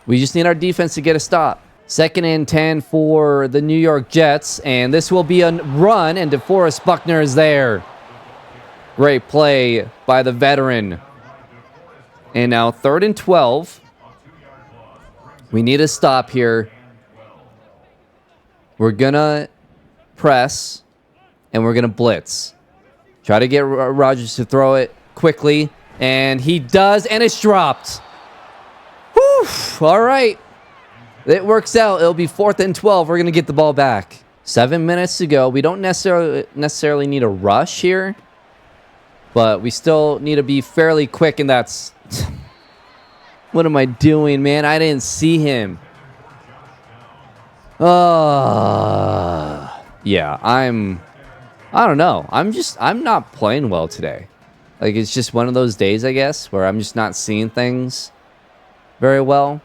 We just need our defense to get a stop. 2nd and 10 for the New York Jets. And this will be a run, and DeForest Buckner is there. Great play by the veteran. And now 3rd and 12. We need a stop here. We're going to press, and we're going to blitz. Try to get Rodgers to throw it quickly. And he does, and it's dropped. Whew, all right. It works out. It'll be 4th and 12. We're going to get the ball back. 7 minutes to go. We don't necessarily need a rush here, but we still need to be fairly quick, and that's... What am I doing, man? I didn't see him. Yeah, I don't know. I'm not playing well today. Like, it's just one of those days, I guess, where I'm just not seeing things very well.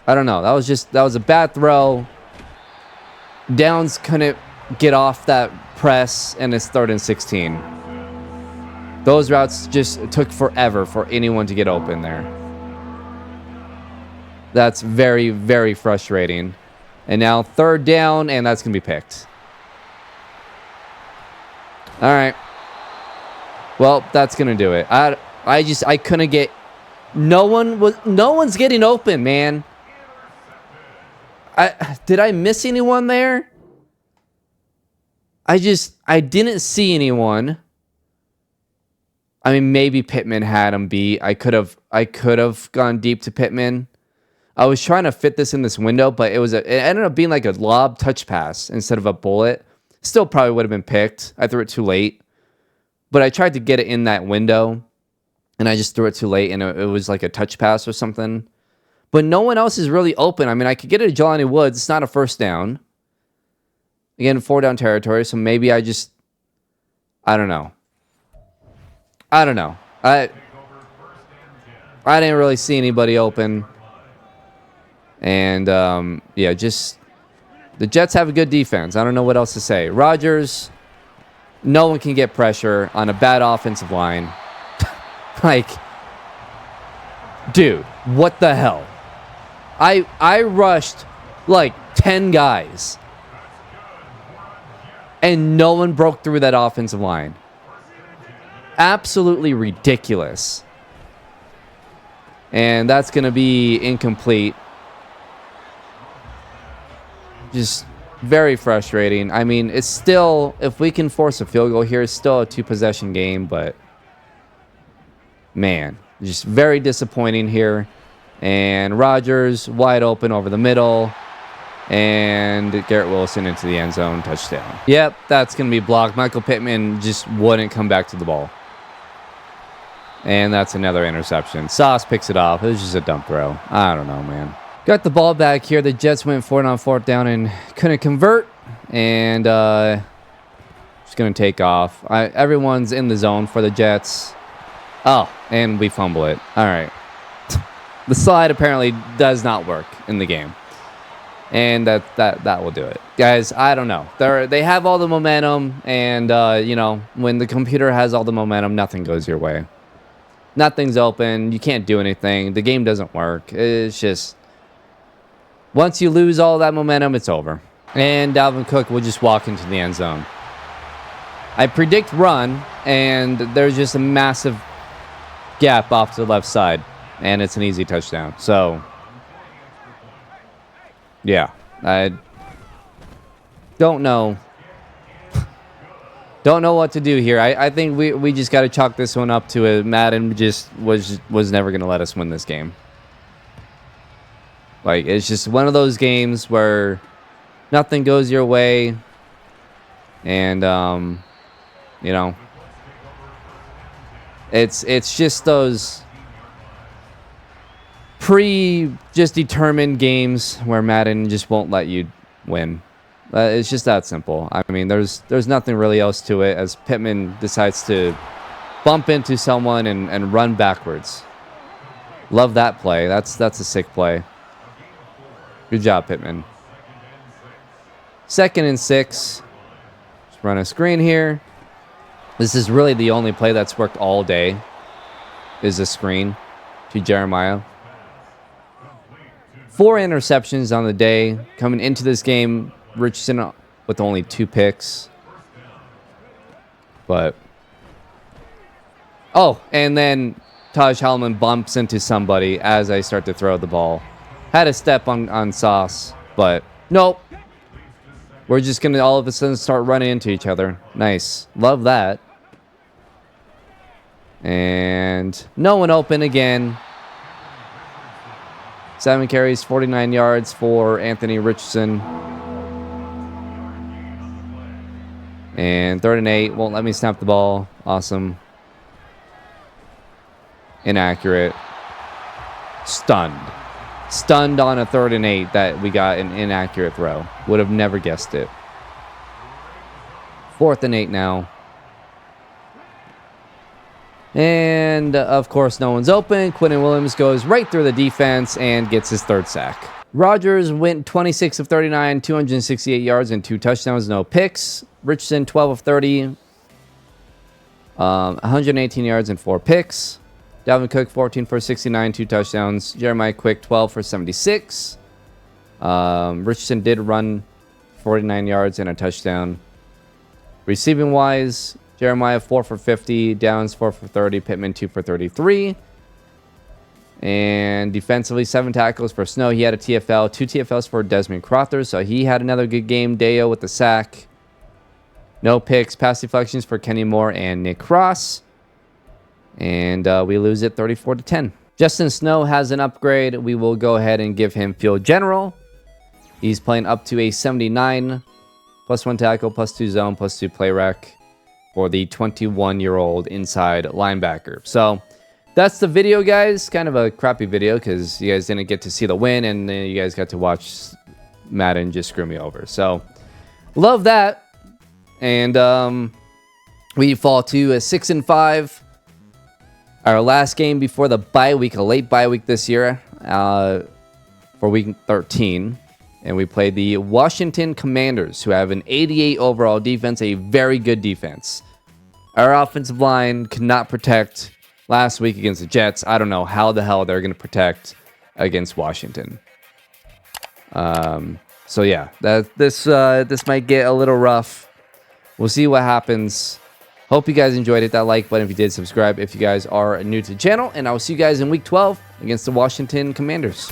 I don't know. That was a bad throw. Downs couldn't get off that press, and it's 3rd and 16. Those routes just took forever for anyone to get open there. That's very, very frustrating. And now 3rd down, and that's going to be picked. All right. Well, that's going to do it. I couldn't get No one's getting open, man. Did I miss anyone there? I didn't see anyone. I mean, maybe Pittman had him beat. I could have gone deep to Pittman. I was trying to fit this in this window, but it ended up being like a lob touch pass instead of a bullet. Still probably would have been picked. I threw it too late. But I tried to get it in that window, and I just threw it too late, and it was like a touch pass or something. But no one else is really open. I mean, I could get it to Jelani Woods. It's not a first down. Again, 4-down territory, so maybe I don't know. I didn't really see anybody open. And, yeah, just... The Jets have a good defense. I don't know what else to say. Rodgers, no one can get pressure on a bad offensive line. Like, dude, what the hell? I rushed, like, 10 guys. And no one broke through that offensive line. Absolutely ridiculous. And that's going to be incomplete. Just very frustrating. I mean, it's still, if we can force a field goal here, it's still a 2-possession game, but man, just very disappointing here. And Rodgers wide open over the middle. And Garrett Wilson into the end zone, touchdown. Yep, that's going to be blocked. Michael Pittman just wouldn't come back to the ball. And that's another interception. Sauce picks it off. It was just a dumb throw. I don't know, man. Got the ball back here. The Jets went for it on 4th down and couldn't convert. And just going to take off. Everyone's in the zone for the Jets. Oh, and we fumble it. All right. The slide apparently does not work in the game. And that will do it. Guys, I don't know. They have all the momentum. And, you know, when the computer has all the momentum, nothing goes your way. Nothing's open. You can't do anything. The game doesn't work. It's just... Once you lose all that momentum, it's over. And Dalvin Cook will just walk into the end zone. I predict run, and there's just a massive gap off to the left side. And it's an easy touchdown. So... yeah, I don't know. Don't know what to do here. I think we just got to chalk this one up to it. Madden just was never going to let us win this game. Like, it's just one of those games where nothing goes your way. And, you know, it's just those... just determined games where Madden just won't let you win. It's just that simple. I mean, there's nothing really else to it as Pittman decides to bump into someone and run backwards. Love that play. That's a sick play. Good job, Pittman. 2nd and 6. Just run a screen here. This is really the only play that's worked all day is a screen to Jeremiah. 4 interceptions on the day. Coming into this game, Richardson with only 2 picks. But... oh, and then Taj Hallman bumps into somebody as I start to throw the ball. Had a step on Sauce, but nope. We're just going to all of a sudden start running into each other. Nice. Love that. And no one open again. 7 carries, 49 yards for Anthony Richardson. And 3rd and 8. Won't let me snap the ball. Awesome. Inaccurate. Stunned. Stunned on a 3rd and 8 that we got an inaccurate throw. Would have never guessed it. 4th and 8 now. And, of course, no one's open. Quentin Williams goes right through the defense and gets his 3rd sack. Rodgers went 26 of 39, 268 yards and 2 touchdowns, no picks. Richardson, 12 of 30, 118 yards and 4 picks. Dalvin Cook, 14 for 69, 2 touchdowns. Jeremiah Quick, 12 for 76. Richardson did run 49 yards and a touchdown. Receiving-wise, Jeremiah 4 for 50, Downs 4 for 30, Pittman 2 for 33. And defensively, 7 tackles for Snow. He had a TFL. 2 TFLs for Desmond Crother. So he had another good game. Deo with the sack. No picks. Pass deflections for Kenny Moore and Nick Cross. And we lose it 34-10. Justin Snow has an upgrade. We will go ahead and give him Field General. He's playing up to a 79. +1 tackle, +2 zone, +2 play rec for the 21-year-old inside linebacker. So that's the video, guys. Kind of a crappy video because you guys didn't get to see the win, and then you guys got to watch Madden just screw me over. So love that. And we fall to a 6-5. Our last game before the bye week, a late bye week this year for week 13. And we played the Washington Commanders, who have an 88 overall defense, a very good defense. Our offensive line could not protect last week against the Jets. I don't know how the hell they're going to protect against Washington. So yeah, this might get a little rough. We'll see what happens. Hope you guys enjoyed it. That like button if you did, subscribe if you guys are new to the channel, and I will see you guys in week 12 against the Washington Commanders.